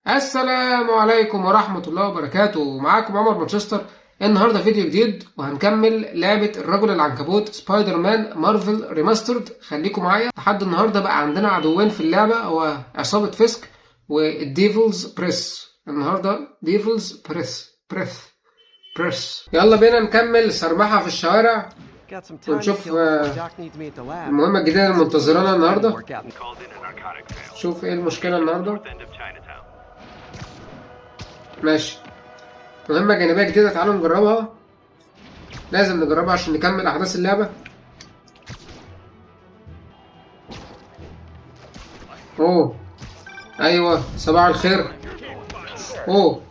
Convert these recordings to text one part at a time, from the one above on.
السلام عليكم ورحمة الله وبركاته. معاكم عمر مانشستر. النهاردة فيديو جديد وهنكمل لعبة الرجل العنكبوت سبايدر مان مارفل ريماسترد. خليكم معايا لحد النهاردة. بقى عندنا عدوين في اللعبة، هو عصابة فيسك والديفلز بريس. النهاردة ديفلز بريس. يلا بينا نكمل سربحة في الشوارع ونشوف المهمة الجديدة اللي منتظرانا النهاردة. شوف ايه المشكلة النهاردة. ماشي، مهمة جانبية جديدة، تعالوا نجربها. لازم نجربها عشان نكمل أحداث اللعبة. أوه أيوة، صباح الخير. أوه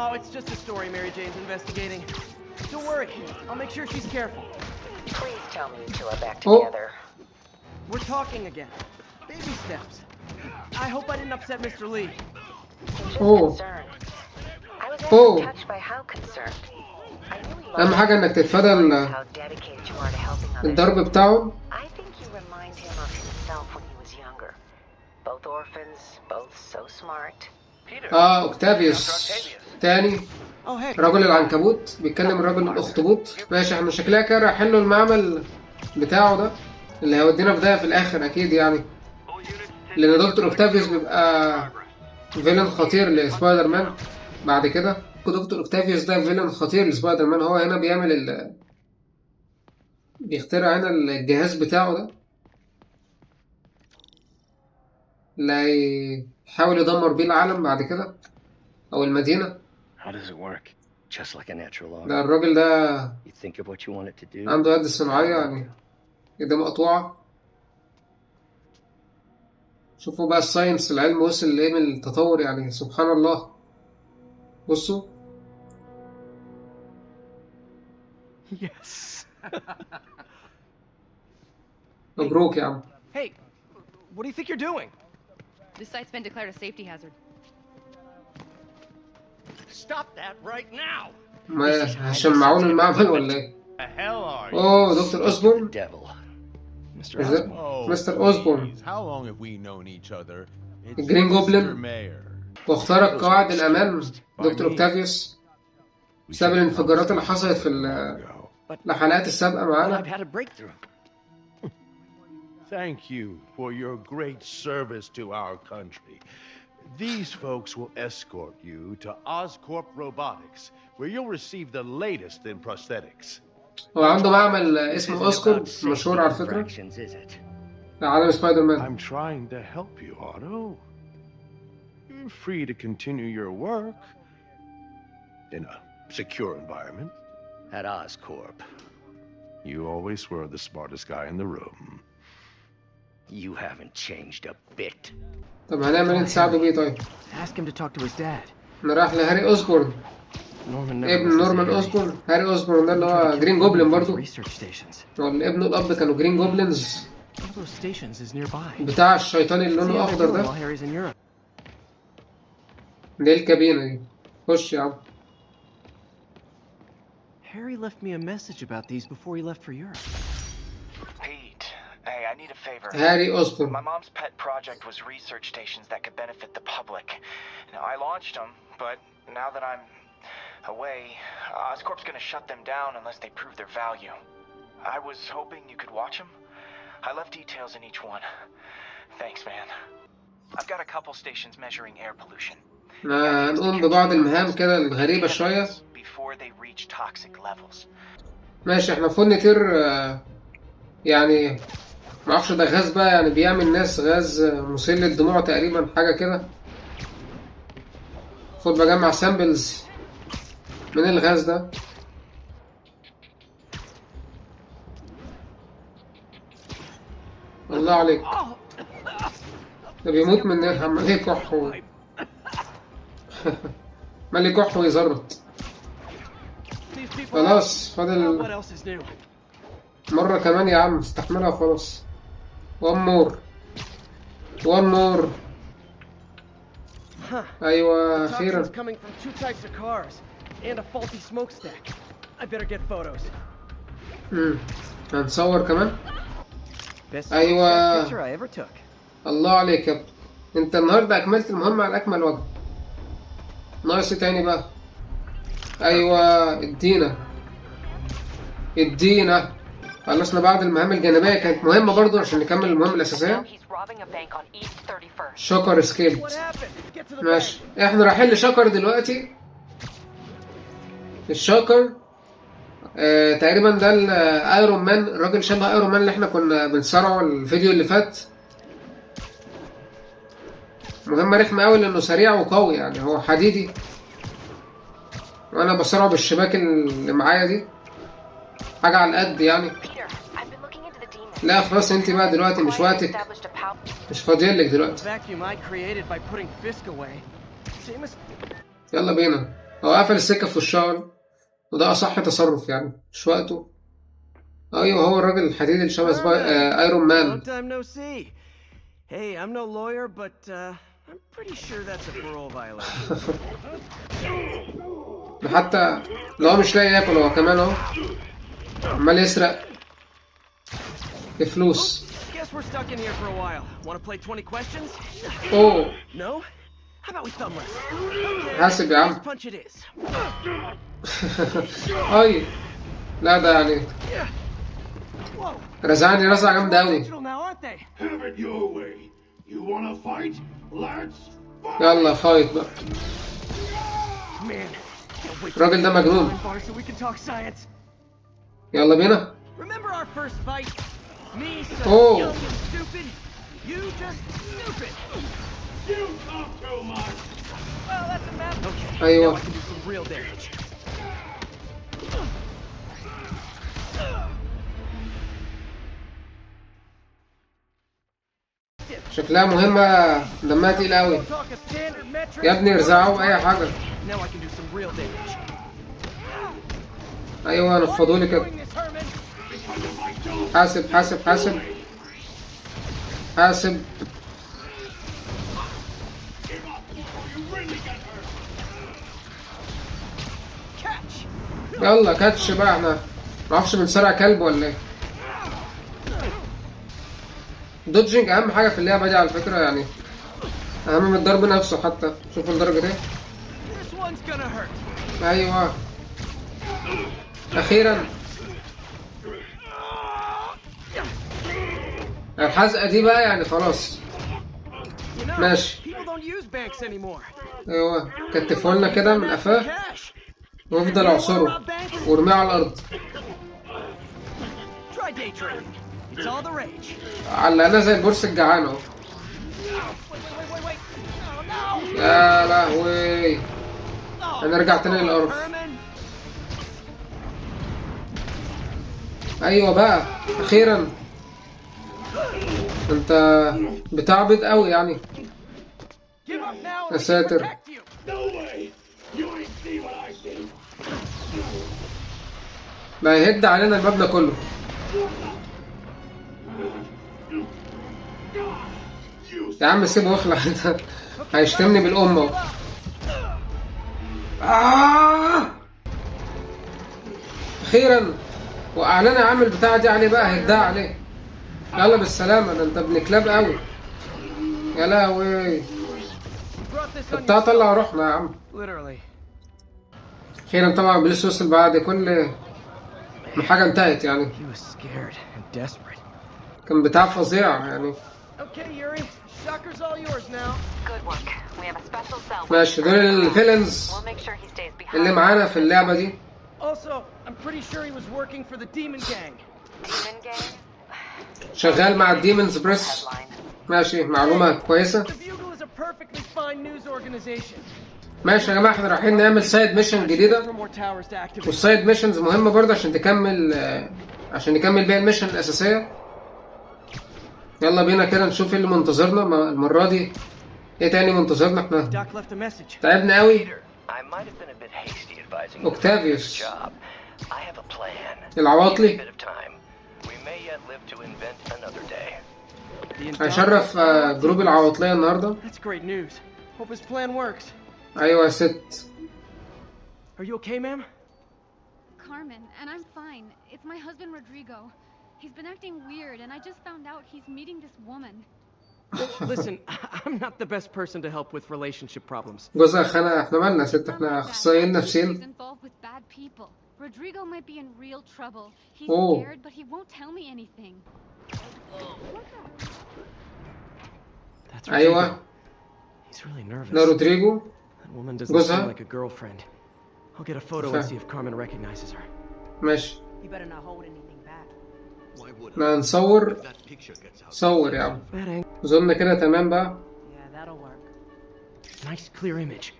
Oh, it's just a story Mary Jane's investigating. Don't worry, I'll make sure she's careful. Please tell me you two are back together. We're talking again. Baby steps. I hope I didn't upset Mr. Lee. Just concerned. I was actually touched by how concerned. I really أهم حاجة إنك تتفادى how dedicated you are to helping others. الضرب بتاعه. I think you remind him of himself when he was younger. Both orphans, both so smart. أوكتافيوس تاني، رجل العنكبوت بيتكلم الراجل الأخطبوط. ماشي، احنا شكلها كده رايحين له المعمل بتاعه ده اللي هيودينا في ده في الآخر أكيد يعني، لأن دكتور أوكتافيوس بيبقى فيلن خطير لسبايدر مان. بعد كده دكتور أوكتافيوس ده فيلن خطير لسبايدر مان. هو هنا بيعمل بيخترع هنا الجهاز بتاعه ده اللي هيحاول يدمر بيه العالم بعد كده أو المدينة. ده الراجل ده عنده يد صناعية، يعني يد مقطوعة. شوفوا بقى الساينس، العلم وصل لإيه من التطور، يعني سبحان الله. بصوا. Yes. مبروك يا عم. Hey, what do you think you're doing? This site's been declared a safety hazard. Stop that right now. ما هشمعون المعمل ولا ايه؟ اوه دكتور اوسبورن. مستر اوسبورن الجرين جوبلin، واخترق قواعد الامان دكتور اوكتافيوس بسبب الانفجارات اللي حصلت في الحلقات السابقة معانا. Thank you for your great service to our country. These folks will escort you to Oscorp Robotics, where you'll receive the latest in prosthetics. هو عنده معمل اسمه اوسكور مشهور على فكرة لعالم سبايدر مان. I'm trying to help you, Otto. You're free to continue your work in a secure environment. At Oscorp. You always were the smartest guy in the room. You haven't changed a bit. طب هنعمل ايه نساعده بيه؟ طيب Ask him to talk to his dad. نروح لهاري اوسبورن ابن نورمان اوسبورن. هاري اوسبورن ده اللي هو جرين جوبلin برضو، ابنه الاب كانوا جرين جوبلينز بتاع الشيطان اللي لونه اخضر ده. دي الكابينة دي، خش يا عم. Harry left me a message about these before he left for Europe. Pete, hey, I need a favor. هاري اوسبورن. My mom's pet project was research stations that could benefit the public. Now, I launched them, but now that I'm away, Oscorp's gonna shut them down unless they prove their value. I was hoping you could watch them. I left details in each one. Thanks, man. I've got a couple stations measuring air pollution. نقوم ببعض المهام كده الغريبة شوية. Before they reach toxic levels. ماشي، احنا المفروض نطير يعني معرفش ده غاز بقى، يعني بيعمل ناس غاز مسيل للدموع تقريبا، حاجة كده. المفروض بجمع سامبلز من الغاز ده. الله عليك، ده بيموت من عمال يكح عمال يكح ويزرط. خلاص فاضل مرة كمان يا عم، استحملها خلاص. one more. أيوة أخيرا. هنصور كمان. Best أيوة. picture I ever took. الله عليك يا ابني، انت النهارده اكملت المهمة على اكمل وجه. ناقص ايه تاني بقى؟ ايوه ادينا. خلصنا بعض المهام الجانبية، كانت مهمة برضو عشان نكمل المهمة الأساسية. شكر اسكيبت. ماشي، احنا رايحين لشكر دلوقتي. الشكر تقريبا ده الايرون مان، الراجل شبه ايرون مان اللي احنا كنا بنصارعه الفيديو اللي فات. مهمة رخمة قوي لانه سريع وقوي، يعني هو حديدي وانا بصارعه بالشباك اللي معايا دي، حاجة على القد يعني. لا خلاص انت بقى دلوقتي مش وقتك، مش فاضيلك دلوقتي. يلا بينا. هو قفل السكة في وشها وده أصح تصرف يعني، مش وقته. أيوه هو الراجل الحديدي اللي شبه ايرون مان. Hey, I'm no lawyer, but I'm pretty sure that's a parole violation. حتى لو مش لاقي ياكل هو كمان اهو عمال يسرق فلوس. Guess we're stuck in here for a while. Want to play 20 questions? اوه No? How about we thumbless? حاسب يا عم. Punch it is. اي لا ده يعني رزعني رزعة جامدة أوي. يلا فايت بقى. الراجل ده مجنون. يلا بينا. اوه ايوه شكلها مهمة دمها تقيل قوي. يا ابني ارزعوا اي حاجة. ايوه نفضولي كده. حاسب حاسب حاسب حاسب. يلا كاتش بقى، احنا معرفش بنسرع كلب ولا ايه. دوجينج اهم حاجة في اللعبة دي على فكرة، يعني اهم من الضرب نفسه حتى. شوفوا لدرجة ايه. ايوه اخيرا الحزقة دي بقى يعني خلاص. ماشي ايوه كتفوا لنا كده من قفاه وافضل اعصره وارميه على الارض. علقنا زي البورس الجعان اهو. يا لهوي هنرجع تاني للقرف. ايوه بقى اخيرا. انت بتعبد قوي يعني. يا ساتر. ما يهد علينا المبنى كله. يا عم سيبه واخلع انت هيشتمني بالأمة. أخيرا وأعلنا عامل البتاعة دي عليه بقى، هيدعي عليه. يلا بالسلامة، ده انت ابن كلاب قوي. يا لهوي البتاع طلع روحنا يا عم. أخيرا طبعا بليس وصل بعد كل ما حاجة انتهت يعني. كان بتاع فظيع يعني. ماشي دول الفيلنز اللي معانا في اللعبة دي. شغال مع الديمونز بريس. ماشي معلومة كويسة. ماشي يا جماعة احنا رايحين نعمل سايد ميشن جديدة، والسايد ميشنز مهمة برضه عشان نكمل بيها الميشن الأساسية. يلا بينا كده نشوف ايه اللي منتظرنا المرة دي. ايه تاني منتظرنا؟ احنا تعبنا قوي. اوكتافيوس العواطلي هيشرف جروب العواطلية النهاردة. ايوه يا ست. Are you okay, ma'am? Carmen, and I'm fine. It's my husband Rodrigo. He's been acting weird, and I just found out he's meeting this woman. Listen, I'm not the best person to help with relationship problems. جوزها خانقة. احنا مالنا يا ست، احنا اخصائيين He's نفسيين. involved with bad people. Rodrigo might be in real trouble. He's Oh. scared, but he won't tell me anything. That's ايوه Rodrigo. He's really nervous. ده رودريجو. That woman doesn't جوزها. seem like a girlfriend. I'll get a photo and see if Carmen recognizes her. ماشي You better not hold anything back. احنا هنصور. صور يا عم. Bad angle. اظن كده تمام بقى. Yeah, that'll work. Nice clear image.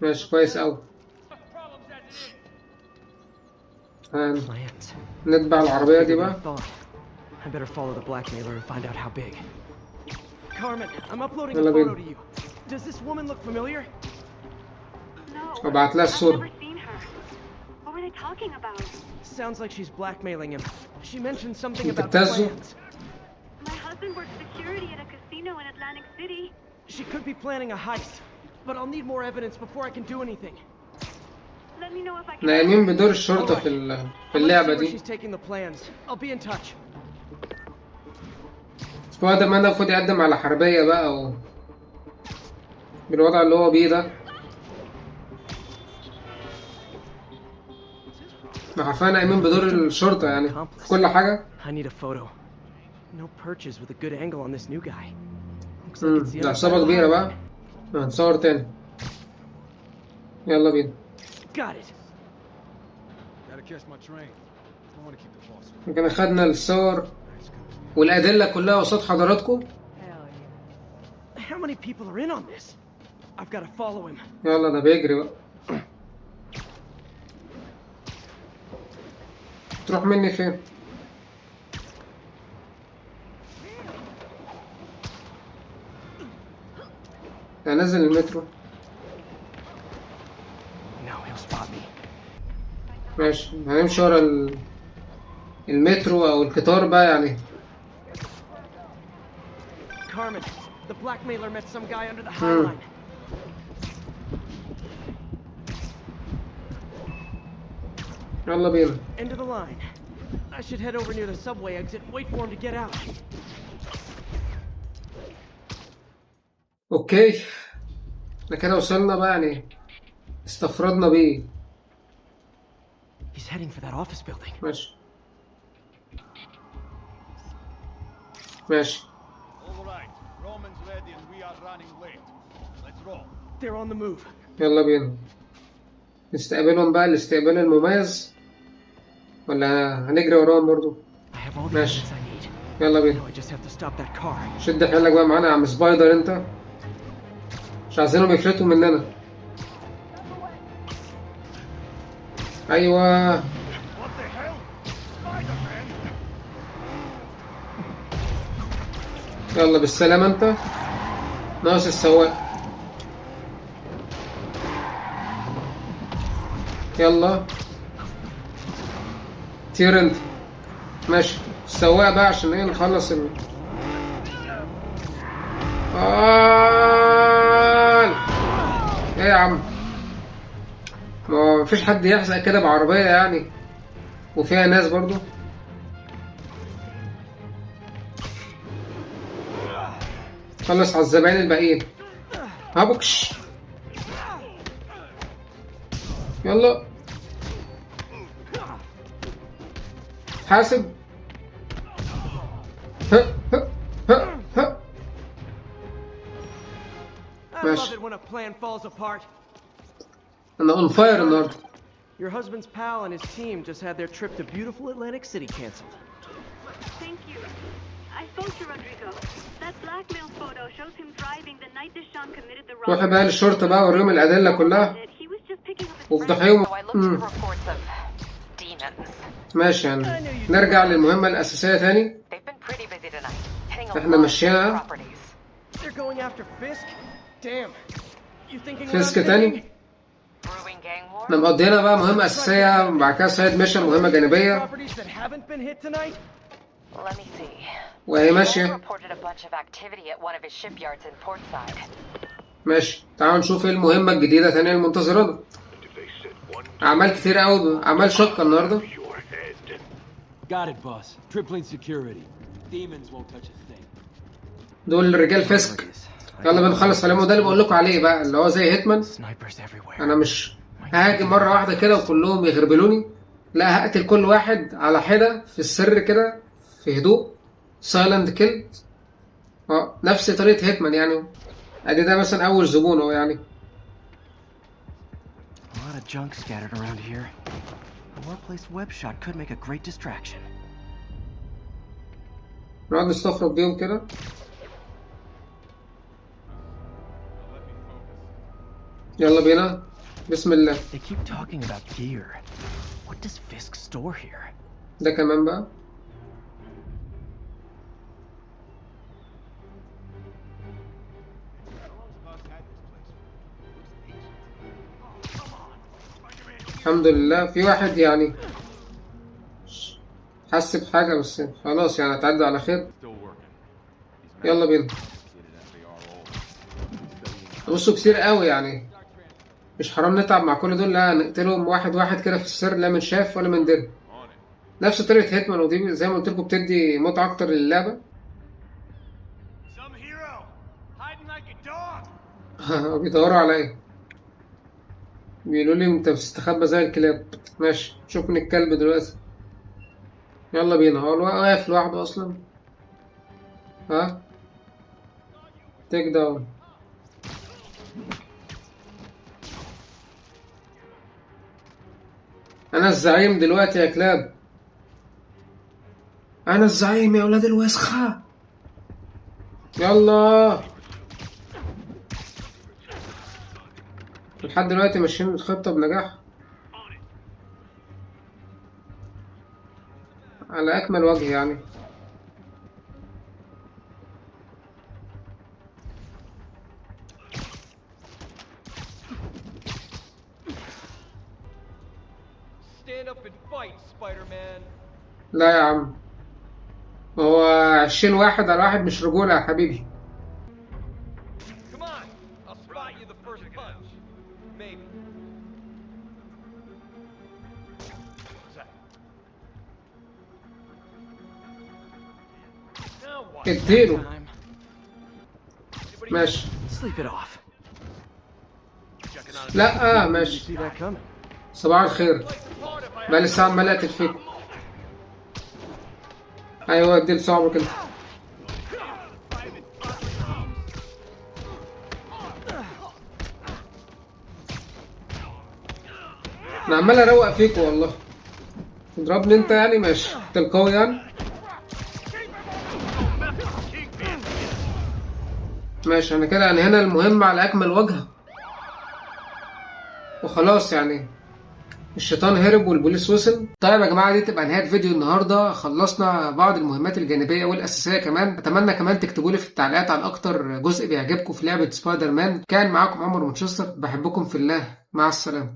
ماشي كويس اوي. Plans. نتبع العربية دي Bigger than بقى. I thought. I better follow the blackmailer and find out how big. Carmen, I'm uploading a يلا photo بينا. to you. Does this woman look familiar? No. وابعت لها I've الصورة. never seen her. What were they talking about? Sounds like she's blackmailing him. She mentioned something أنت about بتهزه؟ plans. My husband works security at a casino in Atlantic City. She could be planning a heist, but I'll need more evidence before I can do anything. Let me know if I can. احنا قايمين بدور الشرطة في Let's اللعبة see where دي. she's taking the plans. I'll be in touch. سكواد ما المفروض يقدم على حربية بقى بالوضع اللي هو بيه ده. احنا حرفيا قايمين بدور الشرطة يعني في كل حاجة. I need a photo. No perches with a good angle on this new guy. Looks like it's the ده other عصابة side of the كبيرة highway. بقى. هنصور تاني. يلا بينا. Got it. كده خدنا الصور والأدلة كلها قصاد حضراتكم. Hell yeah. How many people are in on this? I've got to follow him. يلا ده بيجري بقى. تروح مني فين؟ هنزل المترو. No, he'll spot me. ماشي هنمشي ورا المترو او القطار بقى يعني. Carmen, the blackmailer met some guy under the High Line. يلا بينا. End of the line. I should head over near the subway exit and wait for him to get out. اوكي احنا كده وصلنا بقى يعني استفردنا بيه. He's heading for that office building. ماشي ماشي. They're on the move. يلا بينا نستقبلهم بقى الاستقبال المميز ولا هنجري وراهم برضو؟ I have all the ماشي. evidence I need. يلا Now بينا. I just have to stop that car. شد حيلك بقى معانا يا عم سبايدر انت، مش عايزينهم يفلتوا مننا. ايوه يلا بالسلامة انت، ناقص السواق. يلا طير انت. ماشي السواق بقى عشان ايه نخلص ايه يا عم، ما فيش حد يحزق كده بعربية يعني وفيها ناس برضو. خلص على الزبائن الباقيين. هبكش يلا حاسب. ها ها ها ها. I love it when a plan falls apart. انا اون فاير النهارده. Your husband's pal and his team just had their trip to beautiful Atlantic City canceled. Thank you. I spoke to Rodrigo. That blackmail photo shows him driving the night Deshawn committed the روح robbery. بقى للشرطة بقى وريهم الأدلة كلها He was just picking up his friend. وافضحيهم. So I looked at reports of demons. ماشي يعني نرجع للمهمة الأساسية تاني. They've been pretty busy tonight, hitting a احنا lot of مشينا. properties. They're going after Fisk? Damn. You thinking what I'm فيسك تاني. thinking? Brewing gang war? احنا مقضينا بقى مهمة أساسية وبعد كده سايد ميشن مهمة جانبية Properties that haven't been hit tonight? Let me see. وهي Cole ماشية. reported a bunch of activity at one of his shipyards in Portside. ماشي تعالوا نشوف ايه المهمة الجديدة تانية المنتظرة. أعمال كتير أوي، أعمال شاقة النهاردة. Got it, boss. Tripling security. Demons won't touch a thing. دول رجال فسق. يلا بنخلص عليهم، وده اللي بقول لكم عليه بقى، اللي هو زي هيتمان. انا مش هاجم مره واحده كده وكلهم يغربلوني، لا هقتل كل واحد على حده في السر كده في هدوء. سايلنت كيل. نفس طريقه هيتمان يعني. ادي ده مثلا اول زبون اهو يعني. A lot of junk scattered around here. A well-placed web shot could make a great distraction. نقعد نستفرد بيهم كده. يلا بينا. بسم الله. They keep talking about gear. What does Fisk store here? ده كمان بقى. الحمد لله في واحد يعني حس بحاجة، بس خلاص يعني هتعدي على خير. يلا بينا. بصوا كتير قوي يعني، مش حرام نتعب مع كل دول، لا نقتلهم واحد واحد كده في السر، لا من شاف ولا من درب. نفس طريقة هيتمان، ودي زي ما قلت لكم بتدي متعة أكتر للعبة. بيدوروا على ايه؟ بيقولوا لي انت بتستخبى زي الكلاب. ماشي، شوف من الكلب دلوقتي. يلا بينا. هو واقف لوحده اصلا. ها تيك داون. انا الزعيم دلوقتي يا كلاب، انا الزعيم يا ولاد الوسخة. يلا. لحد دلوقتي ماشيين الخطة بنجاح على أكمل وجه يعني. لا يا عم، هو 20 واحد على واحد مش رجولة يا حبيبي. اديله. ماشي. لا ماشي. صباح الخير. بقالي ساعة عمال اقتل فيكم. ايوه ادي لصاحبك انت. انا عمال اروق فيكم والله. تضربني انت يعني؟ ماشي انت القوي يعني. ماشي، انا كده يعني هنا المهم على اكمل وجه وخلاص يعني. الشيطان هرب والبوليس وصل. طيب يا جماعه، دي تبقى نهايه فيديو النهارده. خلصنا بعض المهمات الجانبيه والاساسيه كمان. اتمنى كمان تكتبوا لي في التعليقات عن اكتر جزء بيعجبكم في لعبه سبايدر مان. كان معاكم عمر مانشستر، بحبكم في الله، مع السلامه.